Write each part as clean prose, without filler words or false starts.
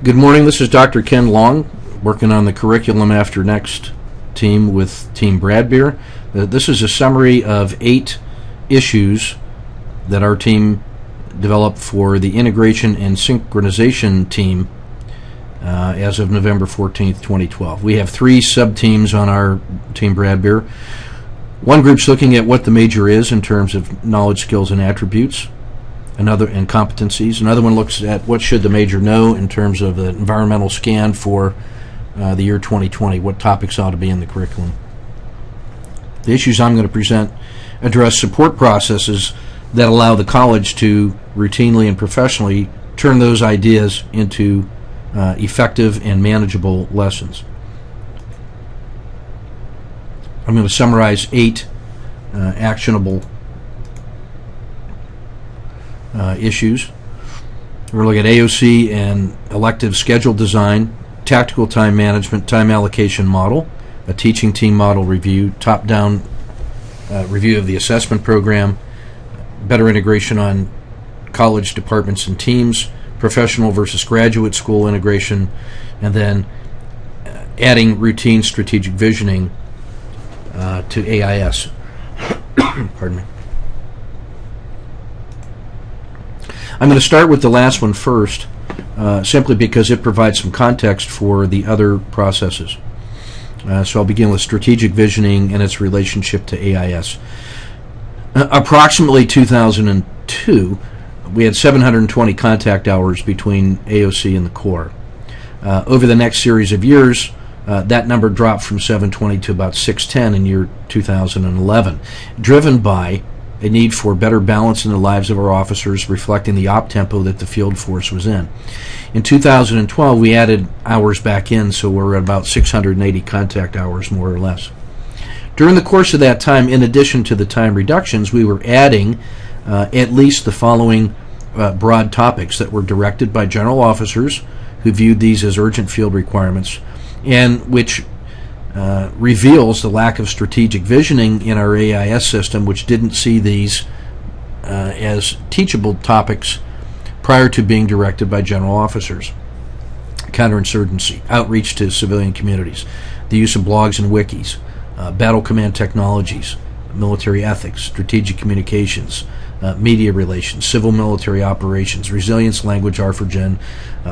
Good morning, this is Dr. Ken Long, working on the Curriculum After Next team with Team Bradbeer. This is a summary of 8 issues that our team developed for the integration and synchronization team as of November 14th, 2012. We have 3 sub-teams on our Team Bradbeer. One group's looking at what the major is in terms of knowledge, skills, and attributes, and competencies. Another one looks at what should the major know in terms of the environmental scan for the year 2020, what topics ought to be in the curriculum. The issues I'm going to present address support processes that allow the college to routinely and professionally turn those ideas into effective and manageable lessons. I'm going to summarize 8 actionable issues. We're going to look at AOC and elective schedule design, tactical time management, time allocation model, a teaching team model review, top-down review of the assessment program, better integration on college departments and teams, professional versus graduate school integration, and then adding routine strategic visioning to AIS. Pardon me. I'm going to start with the last one first, simply because it provides some context for the other processes. So I'll begin with strategic visioning and its relationship to AIS. Approximately 2002, we had 720 contact hours between AOC and the core. Over the next series of years, that number dropped from 720 to about 610 in year 2011, driven by a need for better balance in the lives of our officers, reflecting the op-tempo that the field force was in. In 2012, we added hours back in, so we're at about 680 contact hours, more or less. During the course of that time, in addition to the time reductions, we were adding at least the following broad topics that were directed by general officers who viewed these as urgent field requirements, and which reveals the lack of strategic visioning in our AIS system, which didn't see these as teachable topics prior to being directed by general officers. Counterinsurgency, outreach to civilian communities, the use of blogs and wikis, battle command technologies, military ethics, strategic communications, media relations, civil military operations, resilience language, ARFOGEN,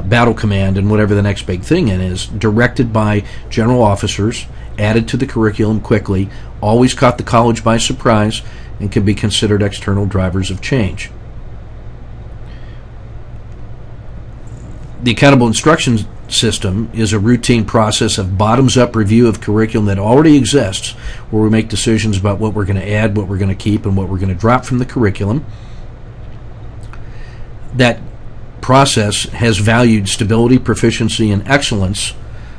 battle command, and whatever the next big thing is, directed by general officers, added to the curriculum quickly, always caught the college by surprise, and can be considered external drivers of change. The accountable instruction system is a routine process of bottoms-up review of curriculum that already exists, where we make decisions about what we're going to add, what we're going to keep, and what we're going to drop from the curriculum. That process has valued stability, proficiency, and excellence,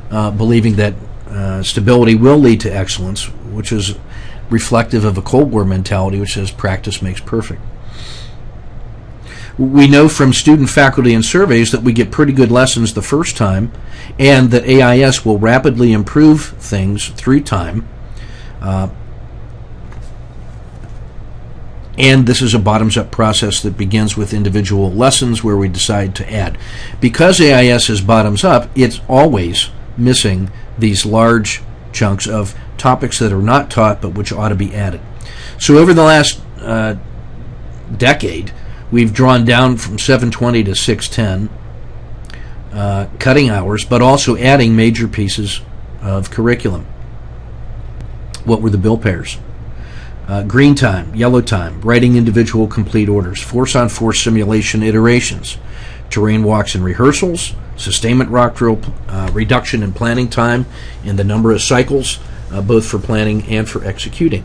believing that stability will lead to excellence, which is reflective of a Cold War mentality which says practice makes perfect. We know from student, faculty, and surveys that we get pretty good lessons the first time, and that AIS will rapidly improve things through time. And this is a bottoms-up process that begins with individual lessons where we decide to add. Because AIS is bottoms-up, it's always missing these large chunks of topics that are not taught but which ought to be added. So over the last decade, we've drawn down from 720 to 610, cutting hours, but also adding major pieces of curriculum. What were the bill pairs? Green time, yellow time, writing individual complete orders, force-on-force simulation iterations, terrain walks and rehearsals, sustainment rock drill, reduction in planning time, and the number of cycles, both for planning and for executing.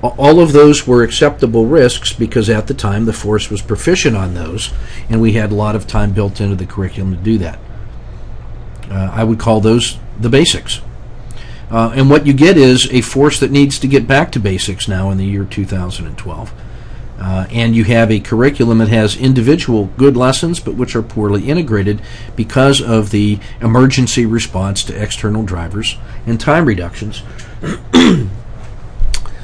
All of those were acceptable risks because at the time the force was proficient on those, and we had a lot of time built into the curriculum to do that. I would call those the basics. And what you get is a force that needs to get back to basics now in the year 2012. And you have a curriculum that has individual good lessons but which are poorly integrated because of the emergency response to external drivers and time reductions.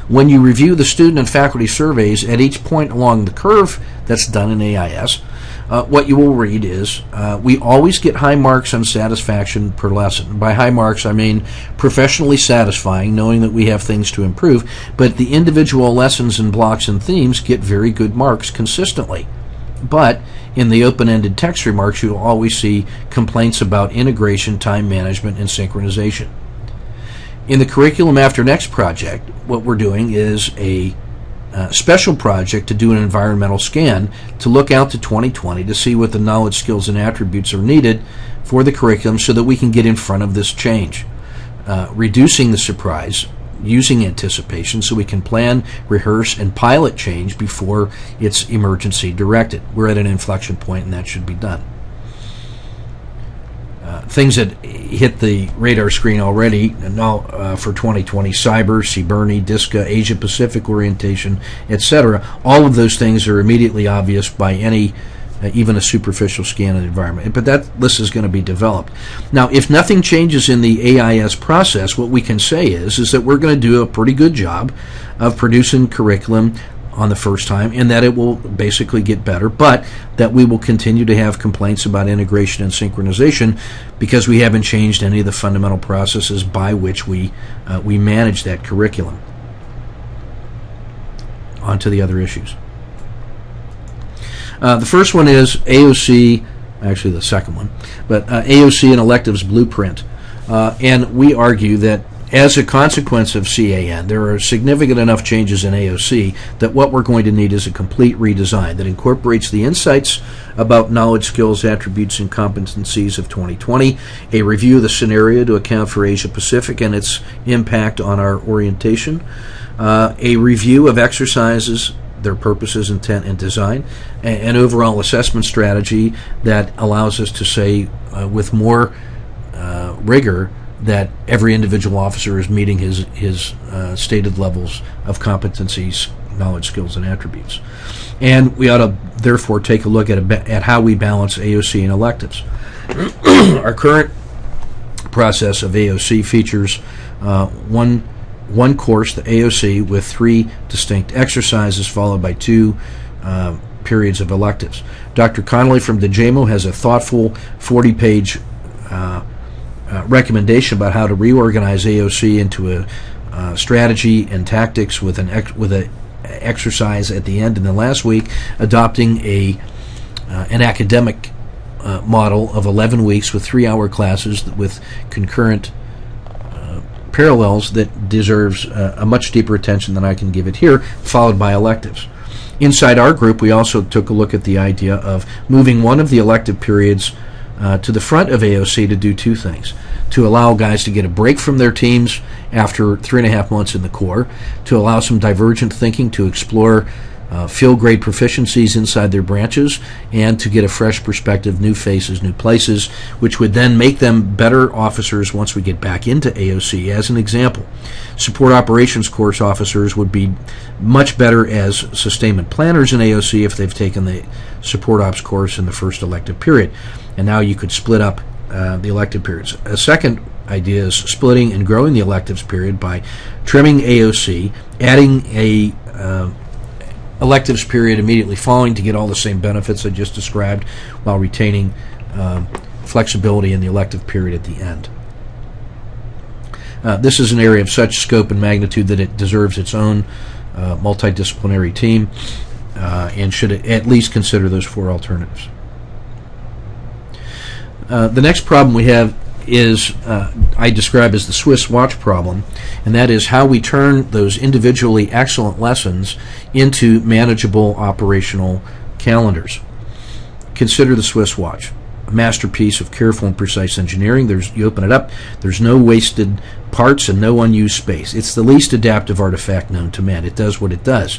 When you review the student and faculty surveys at each point along the curve that's done in AIS, what you will read is, we always get high marks on satisfaction per lesson. By high marks, I mean professionally satisfying, knowing that we have things to improve, but the individual lessons and blocks and themes get very good marks consistently. But in the open-ended text remarks, you'll always see complaints about integration, time management, and synchronization. In the Curriculum After Next project, what we're doing is a special project to do an environmental scan to look out to 2020 to see what the knowledge, skills, and attributes are needed for the curriculum so that we can get in front of this change, reducing the surprise, using anticipation so we can plan, rehearse, and pilot change before it's emergency directed. We're at an inflection point and that should be done. Things that hit the radar screen already now for 2020, cyber, CBRNE, DISCA, Asia Pacific orientation, etc. All of those things are immediately obvious by any, even a superficial scan of the environment. But that list is going to be developed. Now, if nothing changes in the AIS process, what we can say is that we're going to do a pretty good job of producing curriculum on the first time, and that it will basically get better, but that we will continue to have complaints about integration and synchronization because we haven't changed any of the fundamental processes by which we manage that curriculum. On to the other issues. The first one is AOC, actually the second one, but AOC and Electives Blueprint. And we argue that as a consequence of CAN, there are significant enough changes in AOC that what we're going to need is a complete redesign that incorporates the insights about knowledge, skills, attributes, and competencies of 2020, a review of the scenario to account for Asia Pacific and its impact on our orientation, a review of exercises, their purposes, intent, and design, an overall assessment strategy that allows us to say with more rigor that every individual officer is meeting his stated levels of competencies, knowledge, skills, and attributes. And we ought to therefore take a look at how we balance AOC and electives. Our current process of AOC features one course, the AOC, with 3 distinct exercises followed by 2 periods of electives. Dr. Connolly from DeJamo has a thoughtful 40-page recommendation about how to reorganize AOC into a strategy and tactics with an exercise at the end. And then last week, adopting an academic model of 11 weeks with 3-hour classes with concurrent parallels that deserves a much deeper attention than I can give it here, followed by electives. Inside our group, we also took a look at the idea of moving one of the elective periods to the front of AOC to do 2 things: to allow guys to get a break from their teams after 3.5 months in the Corps, to allow some divergent thinking to explore field grade proficiencies inside their branches, and to get a fresh perspective, new faces, new places, which would then make them better officers once we get back into AOC. As an example, support operations course officers would be much better as sustainment planners in AOC if they've taken the support ops course in the first elective period. And now you could split up the elective periods. A second idea is splitting and growing the electives period by trimming AOC, adding a electives period immediately following to get all the same benefits I just described, while retaining flexibility in the elective period at the end. This is an area of such scope and magnitude that it deserves its own multidisciplinary team and should at least consider those 4 alternatives. The next problem we have is I describe as the Swiss watch problem, and that is how we turn those individually excellent lessons into manageable operational calendars. Consider the Swiss watch, a masterpiece of careful and precise engineering. You open it up, there's no wasted parts and no unused space. It's the least adaptive artifact known to man. It does what it does.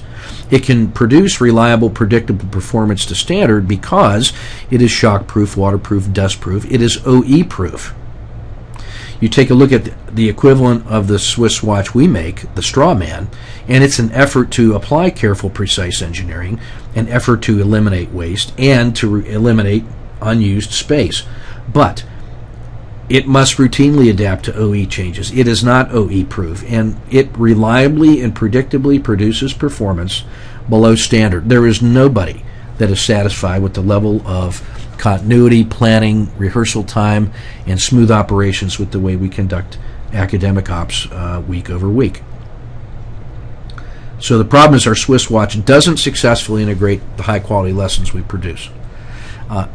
It can produce reliable, predictable performance to standard because it is shock-proof, waterproof, dust-proof. It is OE-proof. You take a look at the equivalent of the Swiss watch we make, the Strawman, and it's an effort to apply careful, precise engineering, an effort to eliminate waste, and to eliminate unused space. But it must routinely adapt to OE changes. It is not OE-proof, and it reliably and predictably produces performance below standard. There is nobody that is satisfied with the level of continuity, planning, rehearsal time, and smooth operations with the way we conduct academic ops week over week. So the problem is our Swiss watch doesn't successfully integrate the high-quality lessons we produce.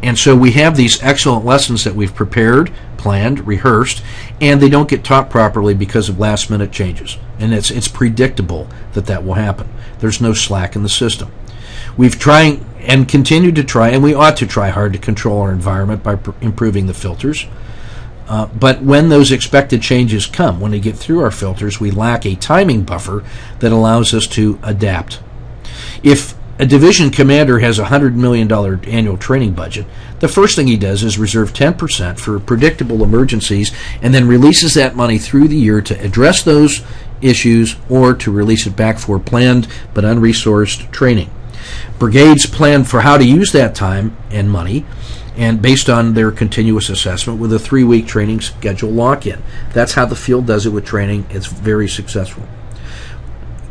And so we have these excellent lessons that we've prepared, planned, rehearsed, and they don't get taught properly because of last-minute changes. And it's predictable that will happen. There's no slack in the system. We've tried and continue to try, and we ought to try hard to control our environment by improving the filters. But when those expected changes come, when they get through our filters, we lack a timing buffer that allows us to adapt. If a division commander has a $100 million annual training budget, the first thing he does is reserve 10% for predictable emergencies and then releases that money through the year to address those issues or to release it back for planned but unresourced training. Brigades plan for how to use that time and money, and based on their continuous assessment with a 3-week training schedule lock-in. That's how the field does it with training. It's very successful.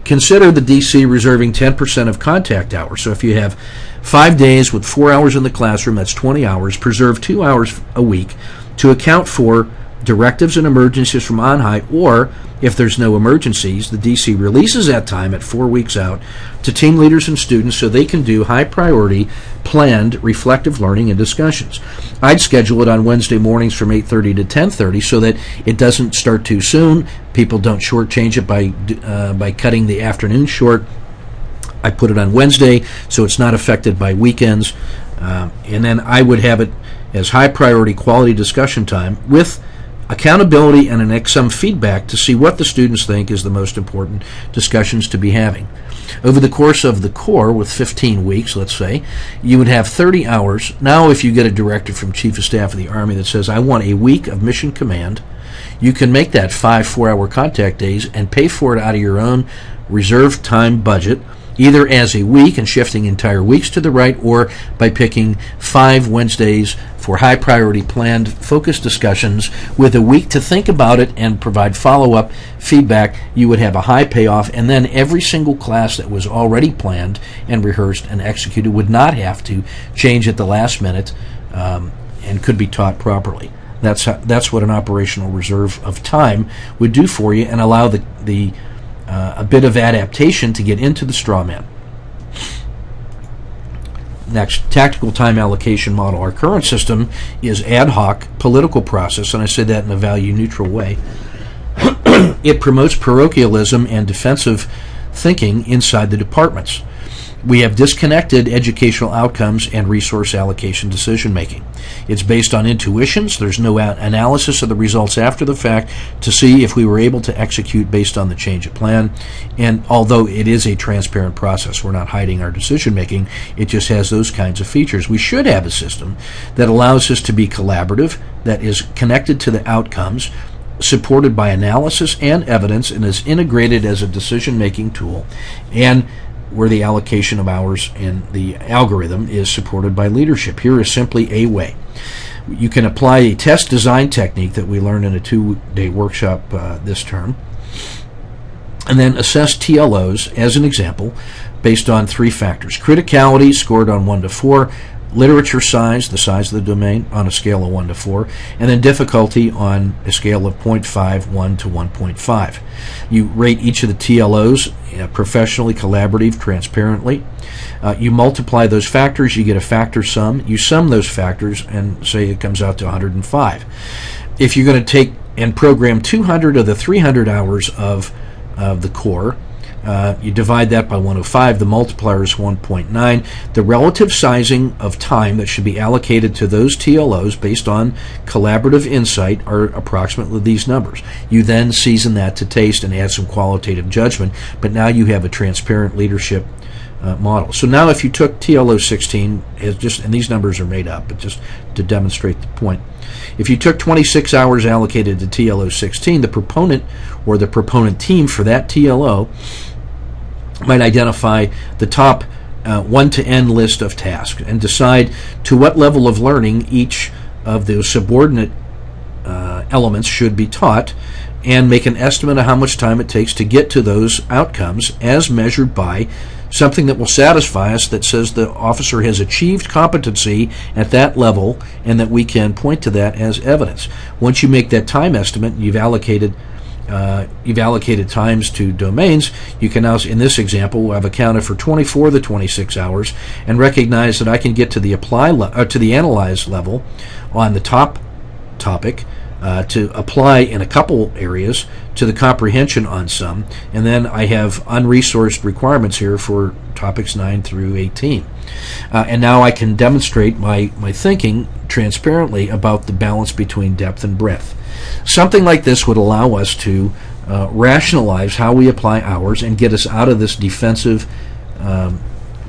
Consider the DC reserving 10% of contact hours. So if you have 5 days with 4 hours in the classroom, that's 20 hours. Preserve 2 hours a week to account for directives and emergencies from on high, or if there's no emergencies, the DC releases that time at 4 weeks out to team leaders and students so they can do high priority, planned, reflective learning and discussions. I'd schedule it on Wednesday mornings from 8:30 to 10:30 so that it doesn't start too soon. People don't shortchange it by cutting the afternoon short. I put it on Wednesday so it's not affected by weekends. And then I would have it as high priority quality discussion time with accountability and some feedback to see what the students think is the most important discussions to be having. Over the course of the core, with 15 weeks, let's say, you would have 30 hours. Now, if you get a directive from Chief of Staff of the Army that says, I want a week of mission command, you can make that 5 4-hour contact days and pay for it out of your own reserved time budget, either as a week and shifting entire weeks to the right, or by picking 5 Wednesdays for high priority planned focused discussions with a week to think about it and provide follow-up feedback. You would have a high payoff, and then every single class that was already planned and rehearsed and executed would not have to change at the last minute and could be taught properly. That's what an operational reserve of time would do for you and allow a bit of adaptation to get into the straw man. Next, tactical time allocation model. Our current system is ad hoc, political process, and I say that in a value-neutral way. It promotes parochialism and defensive thinking inside the departments. We have disconnected educational outcomes and resource allocation decision-making. It's based on intuitions. There's no analysis of the results after the fact to see if we were able to execute based on the change of plan. And although it is a transparent process, we're not hiding our decision-making, it just has those kinds of features. We should have a system that allows us to be collaborative, that is connected to the outcomes, supported by analysis and evidence, and is integrated as a decision-making tool, and where the allocation of hours and the algorithm is supported by leadership. Here is simply a way. You can apply a test design technique that we learned in a 2-day workshop this term, and then assess TLOs as an example based on 3 factors. Criticality, scored on 1 to 4, literature size, the size of the domain, on a scale of 1 to 4, and then difficulty on a scale of 0.5, 1 to 1.5. You rate each of the TLOs professionally, collaborative, transparently. You multiply those factors, you get a factor sum. You sum those factors and say it comes out to 105. If you're going to take and program 200 of the 300 hours of the core, you divide that by 105. The multiplier is 1.9. The relative sizing of time that should be allocated to those TLOs based on collaborative insight are approximately these numbers. You then season that to taste and add some qualitative judgment, but now you have a transparent leadership model. So now if you took TLO 16, and these numbers are made up, but just to demonstrate the point, if you took 26 hours allocated to TLO 16, the proponent or the proponent team for that TLO might identify the top 1 to N list of tasks and decide to what level of learning each of those subordinate elements should be taught, and make an estimate of how much time it takes to get to those outcomes as measured by something that will satisfy us, that says the officer has achieved competency at that level and that we can point to that as evidence. Once you make that time estimate, you've allocated times to domains, you can now, in this example, I've accounted for 24 of the 26 hours and recognize that I can get to the to the analyze level on the top topic, to apply in a couple areas to the comprehension on some, and then I have unresourced requirements here for topics 9 through 18. And now I can demonstrate my thinking transparently about the balance between depth and breadth. Something like this would allow us to rationalize how we apply hours and get us out of this defensive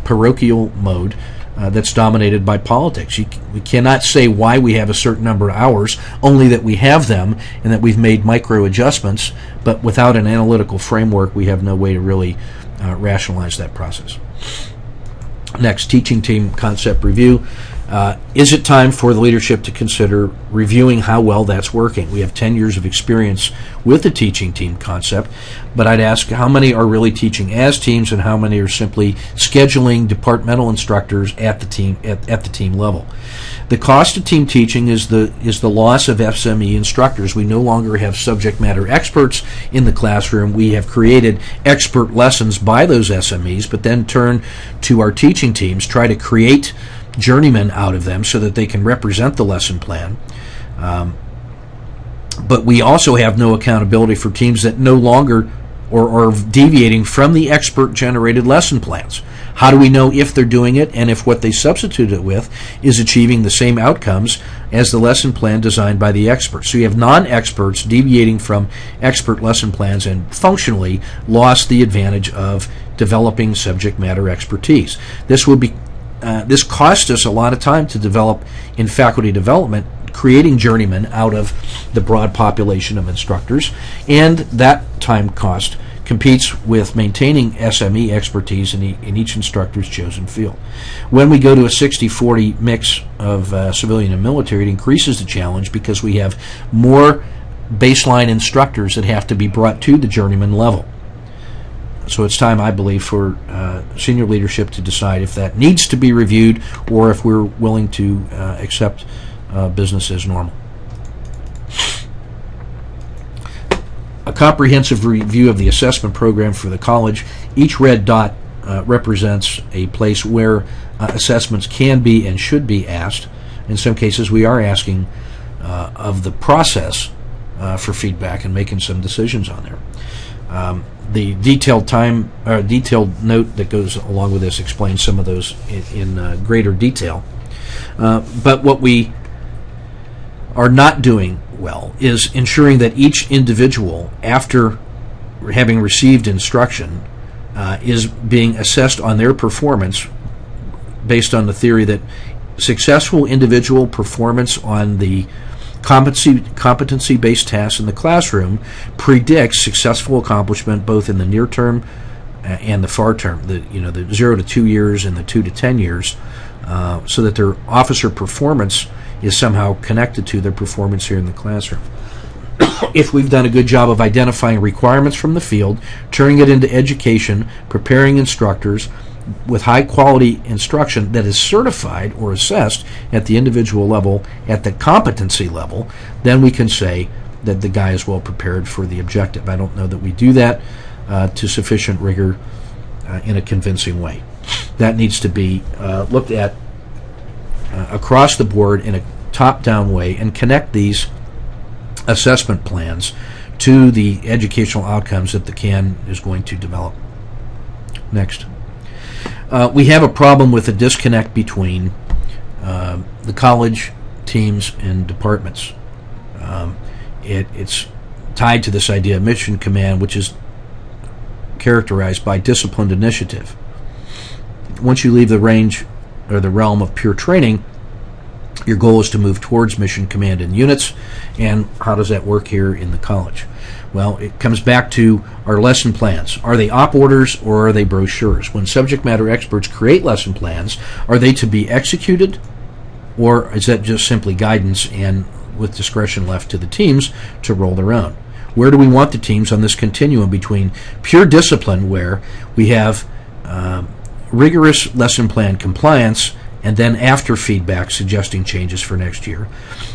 parochial mode that's dominated by politics. We cannot say why we have a certain number of hours, only that we have them and that we've made micro adjustments, but without an analytical framework, we have no way to really rationalize that process. Next, teaching team concept review. Is it time for the leadership to consider reviewing how well that's working? We have 10 years of experience with the teaching team concept, but I'd ask how many are really teaching as teams and how many are simply scheduling departmental instructors at the team level. The cost of team teaching is the loss of SME instructors. We no longer have subject matter experts in the classroom. We have created expert lessons by those SMEs, but then turn to our teaching teams, try to create journeymen out of them so that they can represent the lesson plan. But we also have no accountability for teams that no longer or are deviating from the expert-generated lesson plans. How do we know if they're doing it and if what they substitute it with is achieving the same outcomes as the lesson plan designed by the experts? So you have non-experts deviating from expert lesson plans and functionally lost the advantage of developing subject matter expertise. This cost us a lot of time to develop in faculty development, creating journeymen out of the broad population of instructors, and that time cost competes with maintaining SME expertise in each instructor's chosen field. When we go to a 60-40 mix of civilian and military, it increases the challenge because we have more baseline instructors that have to be brought to the journeyman level. So it's time, I believe, for senior leadership to decide if that needs to be reviewed or if we're willing to accept business as normal. A comprehensive review of the assessment program for the college. Each red dot represents a place where assessments can be and should be asked. In some cases, we are asking of the process for feedback and making some decisions on there. The detailed note that goes along with this explains some of those in greater detail. But what we are not doing well is ensuring that each individual, after having received instruction, is being assessed on their performance based on the theory that successful individual performance on the competency-based tasks in the classroom predicts successful accomplishment both in the near term and the far term, the 0 to 2 years and the 2 to 10 years, so that their officer performance is somehow connected to their performance here in the classroom. If we've done a good job of identifying requirements from the field, turning it into education, preparing instructors with high-quality instruction that is certified or assessed at the individual level, at the competency level, then we can say that the guy is well prepared for the objective. I don't know that we do that to sufficient rigor in a convincing way. That needs to be looked at across the board in a top-down way and connect these assessment plans to the educational outcomes that the CAN is going to develop. Next. We have a problem with a disconnect between the college teams and departments. It's tied to this idea of mission command, which is characterized by disciplined initiative. Once you leave the range or the realm of pure training, your goal is to move towards mission command in units. And how does that work here in the college? Well, it comes back to our lesson plans. Are they op orders or are they brochures? When subject matter experts create lesson plans, are they to be executed, or is that just simply guidance and with discretion left to the teams to roll their own? Where do we want the teams on this continuum between pure discipline, where we have rigorous lesson plan compliance, and then after feedback suggesting changes for next year.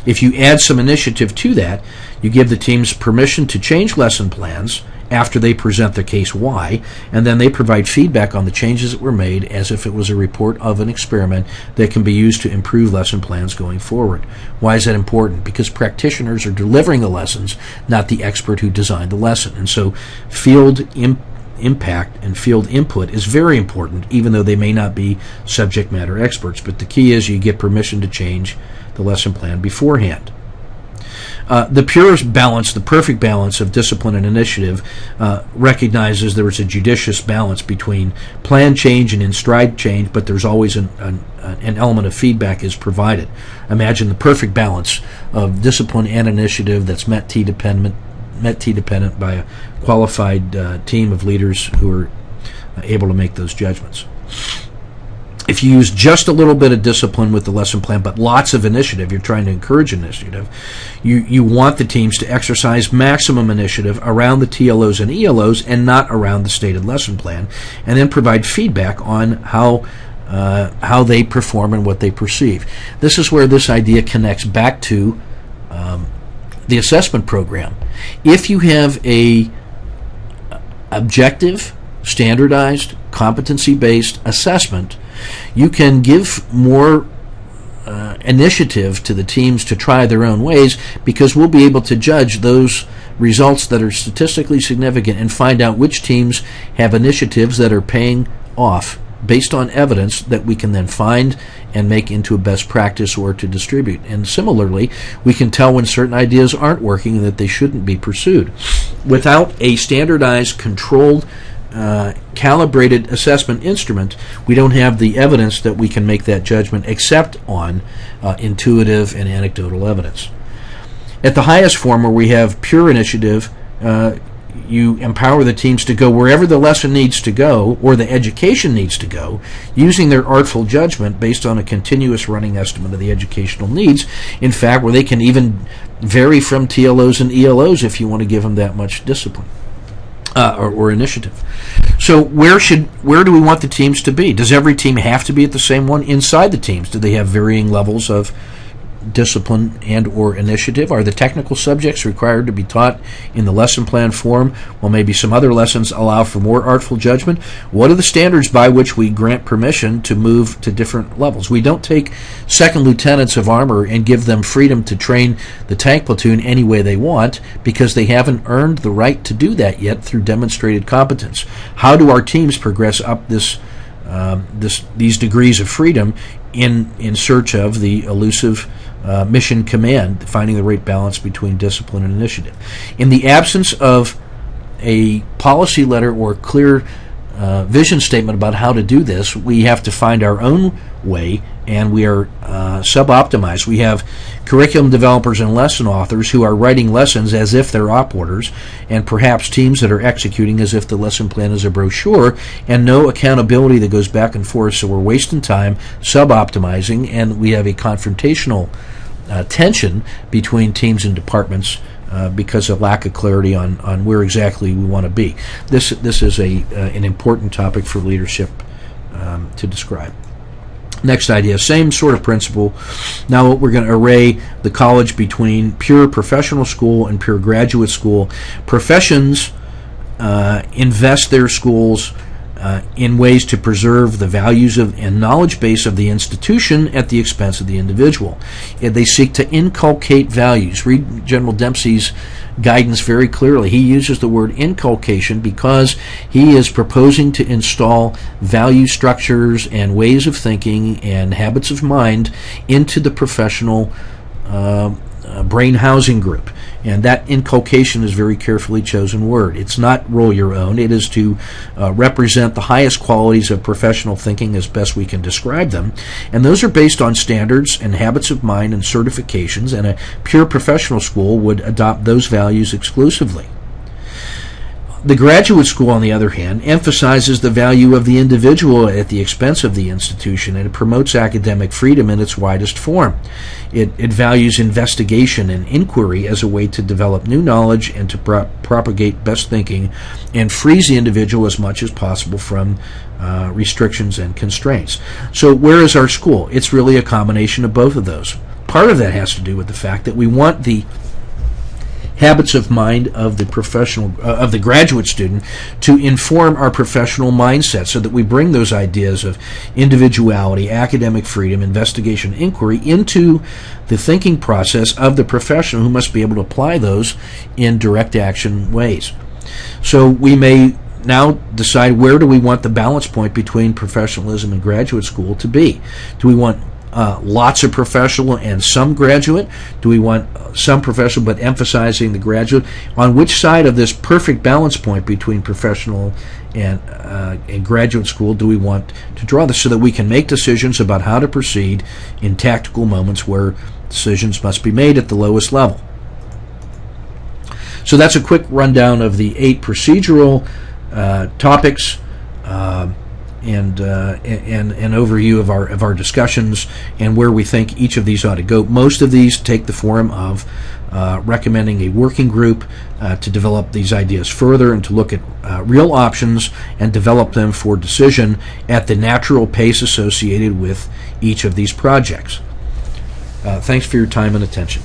If you add some initiative to that, you give the teams permission to change lesson plans after they present the case why, and then they provide feedback on the changes that were made as if it was a report of an experiment that can be used to improve lesson plans going forward. Why is that important? Because practitioners are delivering the lessons, not the expert who designed the lesson. And so field impact and field input is very important, even though they may not be subject matter experts. But the key is you get permission to change the lesson plan beforehand. The purest balance, the perfect balance of discipline and initiative recognizes there is a judicious balance between plan change and in-stride change, but there's always an element of feedback is provided. Imagine the perfect balance of discipline and initiative that's met T-dependent by a qualified team of leaders who are able to make those judgments. If you use just a little bit of discipline with the lesson plan, but lots of initiative, you're trying to encourage initiative, you want the teams to exercise maximum initiative around the TLOs and ELOs and not around the stated lesson plan, and then provide feedback on how they perform and what they perceive. This is where this idea connects back to the assessment program. If you have a objective, standardized, competency-based assessment, you can give more initiative to the teams to try their own ways, because we'll be able to judge those results that are statistically significant and find out which teams have initiatives that are paying off based on evidence that we can then find and make into a best practice or to distribute. And similarly, we can tell when certain ideas aren't working and that they shouldn't be pursued. Without a standardized, controlled, calibrated assessment instrument, we don't have the evidence that we can make that judgment except on intuitive and anecdotal evidence. At the highest form, where we have pure initiative, you empower the teams to go wherever the lesson needs to go or the education needs to go, using their artful judgment based on a continuous running estimate of the educational needs. In fact, where they can even vary from TLOs and ELOs if you want to give them that much discipline or initiative. So where do we want the teams to be? Does every team have to be at the same one? Inside the teams, do they have varying levels of discipline and or initiative? Are the technical subjects required to be taught in the lesson plan form, while maybe some other lessons allow for more artful judgment? What are the standards by which we grant permission to move to different levels? We don't take second lieutenants of armor and give them freedom to train the tank platoon any way they want, because they haven't earned the right to do that yet through demonstrated competence. How do our teams progress up these degrees of freedom in search of the elusive mission command, finding the right balance between discipline and initiative? In the absence of a policy letter or clear vision statement about how to do this, we have to find our own way, and we are sub-optimized. We have curriculum developers and lesson authors who are writing lessons as if they're op orders, and perhaps teams that are executing as if the lesson plan is a brochure, and no accountability that goes back and forth. So we're wasting time, sub-optimizing, and we have a confrontational tension between teams and departments because of lack of clarity on where exactly we want to be. This is an important topic for leadership to describe. Next idea, same sort of principle. Now we're going to array the college between pure professional school and pure graduate school. Professions invest their schools in ways to preserve the values and knowledge base of the institution at the expense of the individual. They seek to inculcate values. Read General Dempsey's guidance very clearly. He uses the word inculcation because he is proposing to install value structures and ways of thinking and habits of mind into the professional brain housing group. And that inculcation is a very carefully chosen word. It's not roll your own. It is to represent the highest qualities of professional thinking as best we can describe them. And those are based on standards and habits of mind and certifications, and a pure professional school would adopt those values exclusively. The graduate school, on the other hand, emphasizes the value of the individual at the expense of the institution, and it promotes academic freedom in its widest form. It values investigation and inquiry as a way to develop new knowledge and to propagate best thinking, and frees the individual as much as possible from restrictions and constraints. So where is our school? It's really a combination of both of those. Part of that has to do with the fact that we want the habits of mind of the professional, of the graduate student, to inform our professional mindset, so that we bring those ideas of individuality, academic freedom, investigation, inquiry into the thinking process of the professional, who must be able to apply those in direct action ways. So we may now decide, where do we want the balance point between professionalism and graduate school to be? Do we want lots of professional and some graduate? Do we want some professional but emphasizing the graduate? On which side of this perfect balance point between professional and graduate school do we want to draw this, so that we can make decisions about how to proceed in tactical moments where decisions must be made at the lowest level? So that's a quick rundown of the 8 procedural topics, and an overview of our discussions and where we think each of these ought to go. Most of these take the form of recommending a working group to develop these ideas further and to look at real options and develop them for decision at the natural pace associated with each of these projects. Thanks for your time and attention.